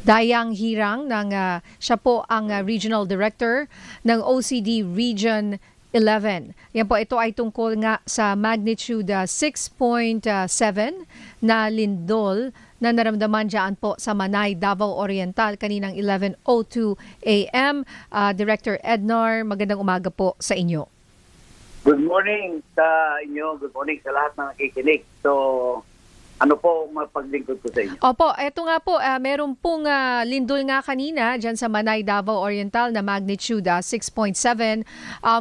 Dayang Hirang siya po ang Regional Director ng OCD Region 11. Yan po, ito ay tungkol nga sa magnitude 6.7 na lindol na naramdaman dyan po sa Manay, Davao Oriental kaninang 11:02 a.m. Director Ednar, magandang umaga po sa inyo. Good morning sa inyo. Good morning sa lahat ng nakikinig. So, ano po mapaglingkod ko sa inyo? Opo, eto nga po, meron pong lindol nga kanina dyan sa Manay, Davao Oriental na magnitude 6.7.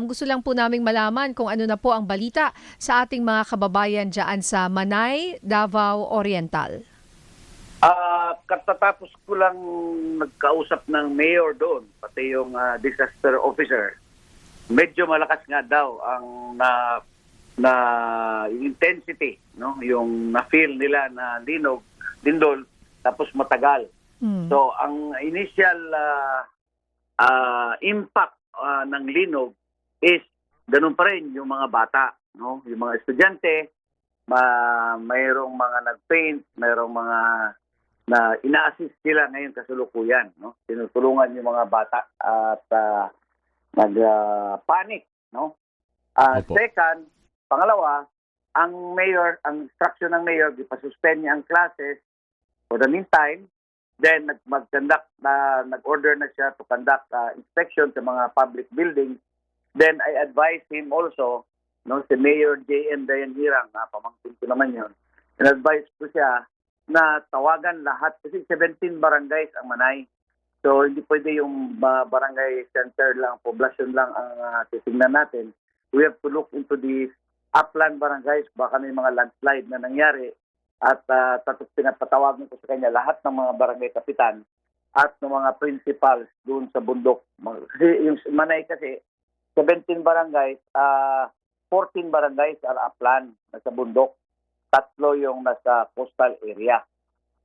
Gusto lang po naming malaman kung ano na po ang balita sa ating mga kababayan dyan sa Manay, Davao Oriental. Katatapos ko lang nagkausap ng mayor doon, pati yung disaster officer. Medyo malakas nga daw ang intensity, no, yung na-feel nila na lindol tapos matagal. So ang initial impact ng linog is ganun pa rin yung mga bata, no, yung mga estudyante, mayroong mga nag-paint, mayroong mga na ina-assist sila ngayon kasalukuyan, no, tinutulungan yung mga bata at nag-panic, no. Second, pangalawa, ang instruction ng mayor, ipasuspend niya ang classes for the meantime. Then nag-order na siya to conduct inspection sa mga public buildings. Then I advised him also, no, si Mayor J.M. Dayan Hirang, pamangkin ko naman yun, in-advise ko siya na tawagan lahat, kasi 17 barangays ang Manay. So hindi pwede yung barangay center lang, poblasyon lang ang titingnan natin. We have to look into the upland barangays, baka may mga landslide na nangyari at pinapatawagan ko sa kanya lahat ng mga barangay kapitan at ng mga principals doon sa bundok. Kasi yung Manay kasi 17 barangays, 14 barangays are upland, nasa bundok, 3 yung nasa coastal area.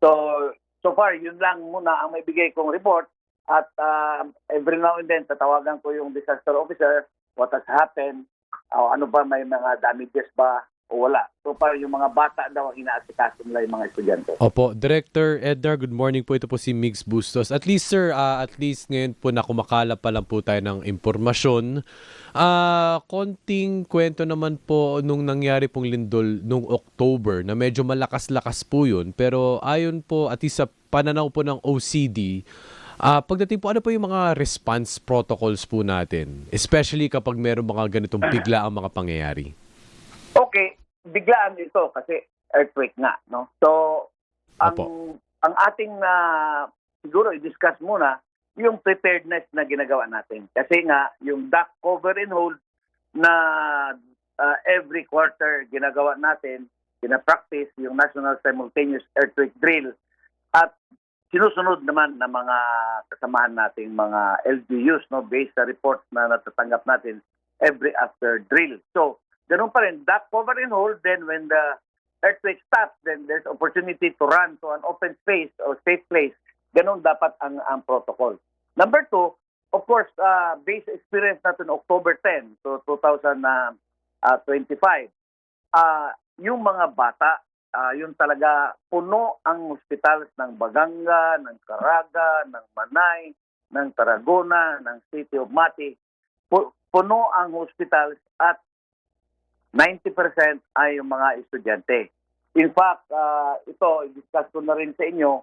So far, yun lang muna ang may bigay kong report at every now and then tatawagan ko yung disaster officer, what has happened, ano ba, may mga damages ba o wala. So far, yung mga bata daw ang inaasikaso nila yung mga estudyante. Opo, Director Ednar, good morning po. Ito po si Migs Bustos. At least sir, at least ngayon po na kumakala pa lang po tayo ng impormasyon. Konting kwento naman po nung nangyari pong lindol nung October na medyo malakas-lakas po yun. Pero ayon po at least sa pananaw po ng OCD, pagdating po, ano po yung mga response protocols po natin? Especially kapag meron mga ganitong bigla ang mga pangyayari. Okay, biglaan ito kasi earthquake nga, no? So, ang ating siguro i-discuss muna yung preparedness na ginagawa natin. Kasi nga, yung duct cover and hold na every quarter ginagawa natin, pina-practice yung National Simultaneous Earthquake Drill at sinusunod naman ng mga kasamahan nating mga LGUs, no, based sa reports na natatanggap natin every after drill. So, ganun pa rin, duct cover and hold, then when the earthquake stops, then there's opportunity to run to an open space or safe place. Ganun dapat ang protocol. Number 2, of course, based experience natin October 10 to 2025, yung mga bata, yung talaga puno ang hospitals ng Baganga, ng Caraga, ng Manay, ng Tarragona, ng City of Mati. Puno ang hospitals at 90% ay yung mga estudyante. In fact, ito, i-discuss ko na rin sa inyo,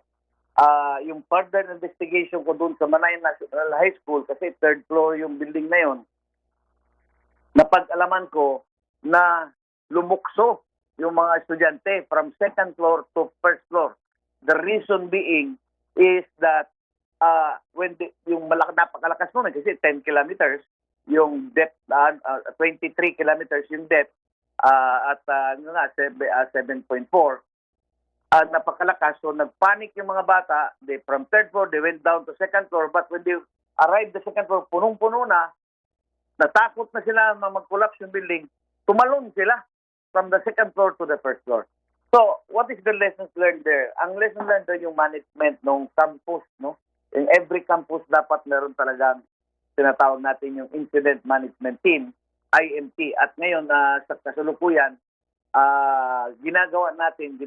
yung further investigation ko doon sa Manay National High School, kasi 3rd floor yung building na yun, napag-alaman ko na lumukso yung mga estudyante from 2nd floor to 1st floor. The reason being is that when yung napakalakas nun, kasi 10 kilometers, yung depth, 23 kilometers yung depth, at 7.4, napakalakas. So nagpanic yung mga bata. From 3rd floor, they went down to 2nd floor. But when they arrived the 2nd floor, punong-puno na, natakot na sila na mag-collapse yung building, tumalon sila from the 2nd floor to the 1st floor. So, what is the lessons learned there? Ang lesson learned there yung management ng campus, no? In every campus dapat meron talagang tinatawag natin yung Incident Management Team, IMT. At ngayon, sa kasalukuyan, ginagawa natin,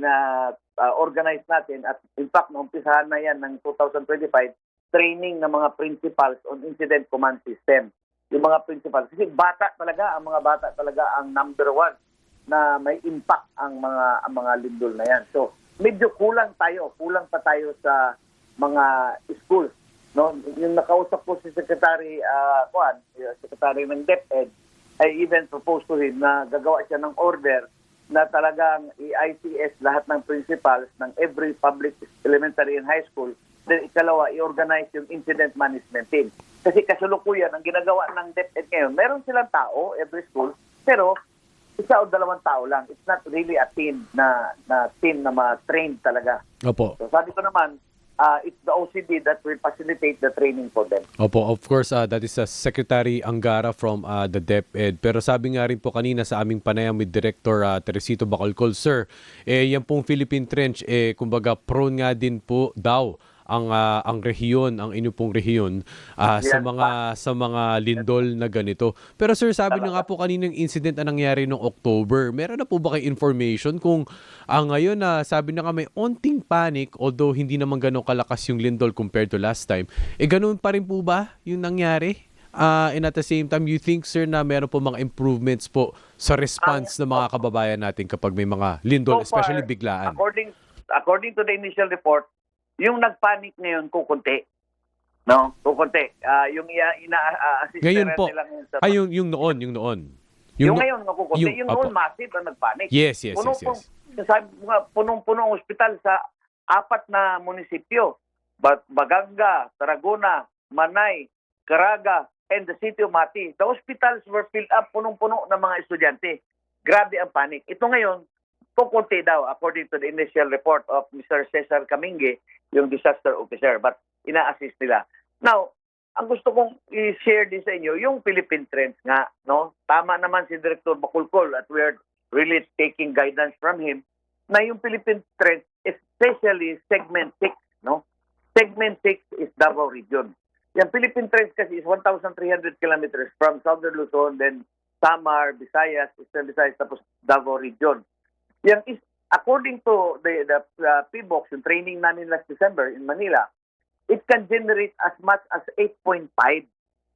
organize natin at in fact, naumpisahan na yan ng 2025, training ng mga principals on incident command system. Yung mga principals, kasi ang mga bata talaga ang number one na may impact ang mga lindol na yan. So, medyo kulang pa tayo sa mga schools. No, yung nakausap ko si Secretary Secretary ng DepEd, I even proposed to him na gagawa siya ng order na talagang i-ICS lahat ng principals ng every public elementary and high school. Then ikalawa, i-organize yung incident management team. Kasi kasalukuyan, ang ginagawa ng DepEd ngayon, meron silang tao, every school, pero isa o dalawang tao lang. It's not really a team na ma-trained talaga. Opo. So sabi ko naman, it's the OCD that will facilitate the training for them. Opo, of course, that is Secretary Angara from the DepEd. Pero sabi nga rin po kanina sa aming panayam with Director Teresito Bacolcol, Sir, yan pong Philippine Trench, kumbaga prone nga din po daw ang rehiyon, ang inyo pong rehiyon sa mga lindol na ganito. Pero sir, sabi na nga po kaninang incident na nangyari noong October. Meron na po ba kayo information kung ngayon sabi na nga may onting panic, although hindi naman ganun kalakas yung lindol compared to last time, ganun pa rin po ba yung nangyari? And at the same time, you think, sir, na meron po mga improvements po sa response ng mga kababayan natin kapag may mga lindol, So far, especially biglaan? According to the initial report, yung nagpanic ngayon, kukunti. No? Kukunti. Yung ina-assist Ngayon po. nila ngayon sa... Yung noon. Yung ngayon, kukunti. Yung noon, massive ang nagpanic. Yes. Punong-punong ospital sa 4 na munisipyo. Baganga, Tarragona, Manay, Caraga, and the city of Mati. The hospitals were filled up, punong-puno ng mga estudyante. Grabe ang panic. Ito ngayon, kukunti daw, according to the initial report of Mr. Cesar Camingue, yung disaster officer, but ina-assist nila. Now, ang gusto kong i-share din sa inyo, yung Philippine Trends nga, no? Tama naman si Director Bacolcol at we're really taking guidance from him, na yung Philippine Trends, especially Segment 6, no? Segment 6 is Davao Region. Yung Philippine Trends kasi is 1,300 kilometers from Southern Luzon, then Samar, Visayas, Eastern Visayas, tapos Davao Region. Yan is, according to the PBOX, yung training namin last December in Manila, it can generate as much as 8.5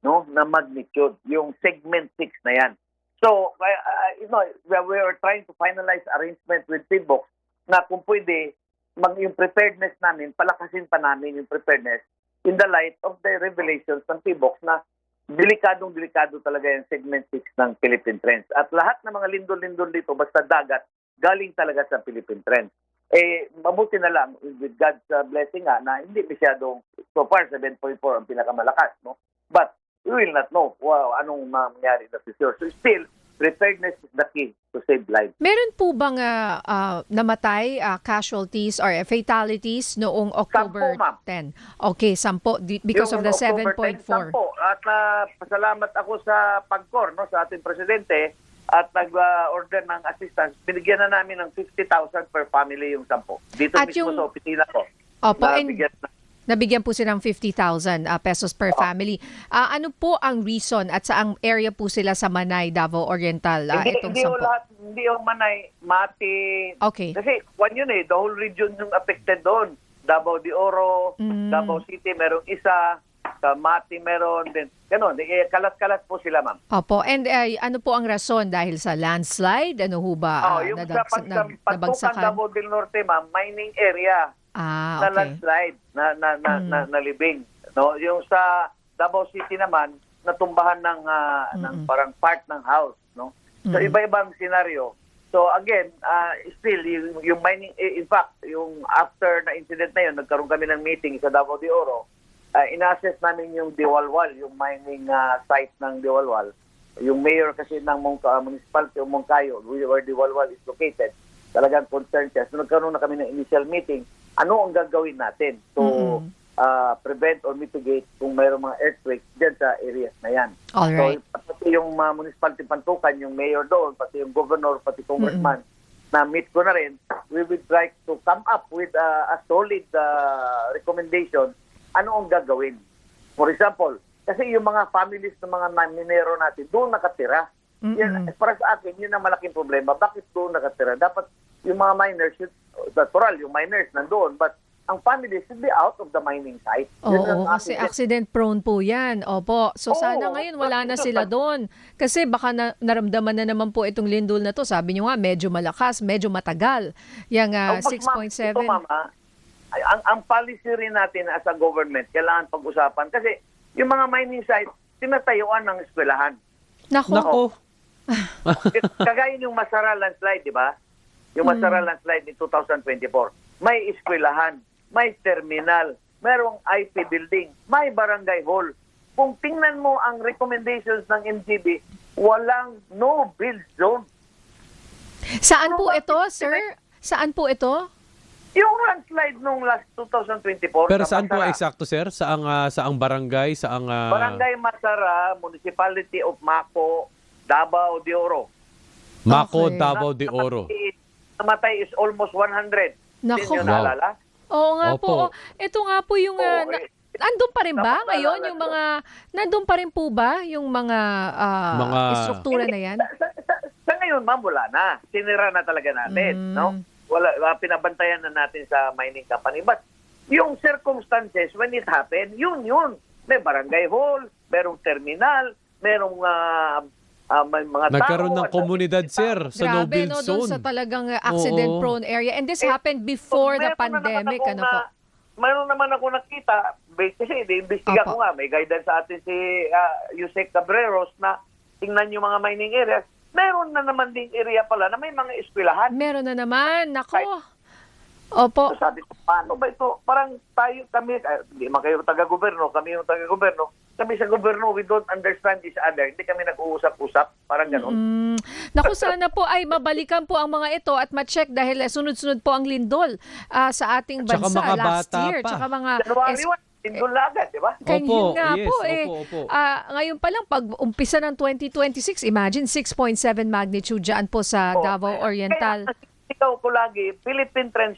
no, na magnitude, yung segment 6 na yan. So, we are trying to finalize arrangement with PBOX na kung pwede, yung preparedness namin, palakasin pa namin yung preparedness in the light of the revelations ng PBOX na delikadong-delikado talaga yung segment 6 ng Philippine Trends. At lahat ng mga lindol-lindol dito, basta dagat, galing talaga sa Philippine Trends. Mabuti na lang, with God's blessing na hindi masyadong, so far, 7.4 ang pinakamalakas, no? But, we will not know anong mangyari na future. So still, preparedness is the key to save lives. Meron po bang namatay, casualties or fatalities noong October 10? Okay, 10 because of the 7.4. At pasalamat ako sa PAGCOR, no, sa ating presidente, at nag-order ng assistance. Binigyan na namin ng 50,000 per family yung 10. Dito at mismo sa opisina ko. Opo, nabigyan po silang 50,000 pesos per family. Ano po ang reason at saang area po sila sa Manay, Davao Oriental? Itong 10? Hindi yung Manay, Mati. Okay. Kasi the whole region yung affected doon. Davao de Oro, Davao City, merong isa. Sa Mati meron din. Ganon, kalat-kalat po sila, ma'am. Opo. And ano po ang rason? Dahil sa landslide? Ano ho ba? Yung sa Pagtukan Davao del Norte, ma'am, mining area na landslide, na libing. No? Yung sa Davao City naman, natumbahan ng parang part ng house. No? So, iba-ibang senaryo. So, again, still, yung mining, in fact, yung after na incident na yun, nagkaroon kami ng meeting sa Davao de Oro. Ina-assess namin yung Diwalwal, yung mining site ng Diwalwal. Yung mayor kasi ng municipality of Moncayo, where Diwalwal is located, talagang concerned siya. So nagkaroon na kami ng initial meeting. Ano ang gagawin natin to prevent or mitigate kung mayroong mga earthquakes dyan sa areas na yan. Alright. So pati yung municipality Pantukan, yung mayor doon, pati yung governor, pati congressman, na meet ko na rin, we would try to come up with a solid recommendation. Ano ang gagawin? For example, kasi yung mga families ng mga minero natin, doon nakatira. Yan, para sa akin, yun ang malaking problema. Bakit doon nakatira? Dapat yung mga miners, natural, yung miners nandoon, but ang family should be out of the mining site. Yun Oo, ang kasi aking- accident prone po yan. Opo. So Oo, sana ngayon wala na sila doon. Kasi baka naramdaman na naman po itong lindol na to. Sabi nyo nga, medyo malakas, medyo matagal. Yang Oh, but ma'am, 6.7. ito, mama, ang policy rin natin as a government, kailangan pag-usapan. Kasi yung mga mining site, tinatayuan ng eskwelahan. Nako. Nako. Kagaya yung Masara landslide, di ba? Yung Masara landslide in 2024. May eskwelahan, may terminal, merong IP building, may barangay hall. Kung tingnan mo ang recommendations ng MGB, walang no-build zone. Saan po ito, sir? Saan po ito? Yung landslide nung last 2024. Pero sa saan po Masara, eksakto, sir? Saang barangay? Saang... Barangay Masara, Municipality of Mako, Davao de Oro. Mako, Okay. Davao de Oro. Namatay is almost 100. Nako. Hindi nyo Wow. naalala? Oo nga Opo. po. Ito nga po yung... Oo, andun pa rin ba Dapat ngayon naalala yung mga... Nandun pa rin po ba yung mga, Mga- istruktura na yan? Sa ngayon, ma'am, wala na. Sinira na talaga natin, no? Pinabantayan na natin sa mining company. But yung circumstances, when it happened, yun. May barangay hall, merong terminal, merong may mga Nagkaroon tao. ng komunidad, sir, sa Grabe, no-build no? Doon zone. sa talagang accident-prone area. And this happened before the pandemic, ano po? Mayroon naman ako nakita, kasi iimbestiga Opo. ko nga, may guidance sa atin si Yusek Cabreros na tingnan yung mga mining areas. Meron na naman ding area pala na may mga eskwelahan. Meron na naman. Nako. Opo. So sabi ko, paano ba ito? Parang kami, hindi man kayo taga-goberno, kami yung taga-goberno. Kami sa goberno, we don't understand each other. Hindi kami nag-uusap-usap. Parang gano'n. Naku, sana po ay mabalikan po ang mga ito at ma-check dahil sunod-sunod po ang lindol sa ating Tsaka bansa mga last bata year. pa. Tsaka mga... January 1, indol na agad, di ba? Opo, Nga yes, po opo. ngayon pa lang, pag umpisa ng 2026, imagine 6.7 magnitude dyan po sa Davao Oriental. Kaya, ikaw ko lagi, Philippine Trends.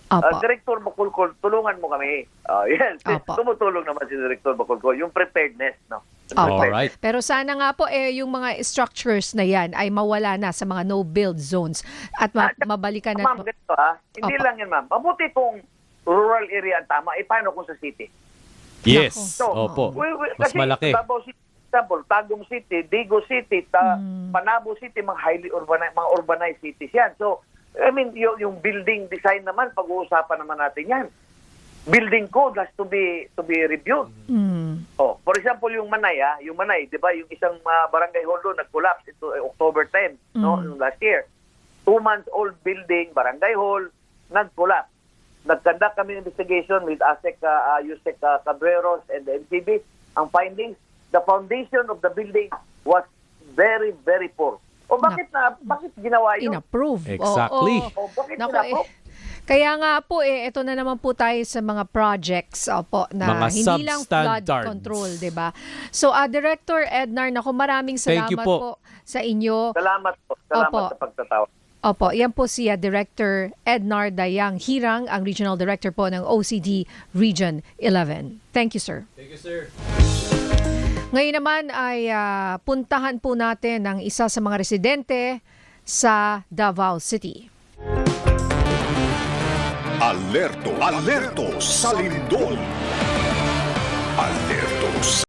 Opo. Director Bacolcol, tulungan mo kami. Yes, Opo. tumutulong naman si Director Bacolcol. Yung preparedness, no? Opo. Alright. Pero sana nga po yung mga structures na yan ay mawala na sa mga no-build zones at mabalikan na. Ma'am, ganito hindi Opo. lang yan, ma'am. Mabuti kung rural area ang tama, paano kung sa city? Yes. So, Opo. kasi Mas malaki. Davao City, example, Tagum City, Digo City, Panabo City, mga highly urbanized, mga urbanized cities yan. So, I mean, yung building design naman, pag-uusapan naman natin yan. Building code has to be reviewed. Oh, for example, yung Manay, di ba, yung isang barangay hall doon nag-collapse ito October 10, no, yung last year. 2 months old building, barangay hall, nag-collapse. Nag-conduct kami investigation with Yusek Cabreros and the MCB. Ang findings, the foundation of the building was very, very poor. O bakit ginawa yun? In-approve. Exactly. O bakit Naku, ginawa? Kaya nga po ito na naman po tayo sa mga projects na Mga hindi lang flood substandards. control, 'di ba? So Director Ednar, naku, maraming Thank you salamat po. po sa inyo. Salamat po. Salamat Opo. sa pagtatawa. Opo, yan po si Director Ednar Dayang Hirang, ang Regional Director po ng OCD Region 11. Thank you, sir. Thank you, sir. Ngayon naman ay puntahan po natin ang isa sa mga residente sa Davao City. Alerto sa lindol. Alerto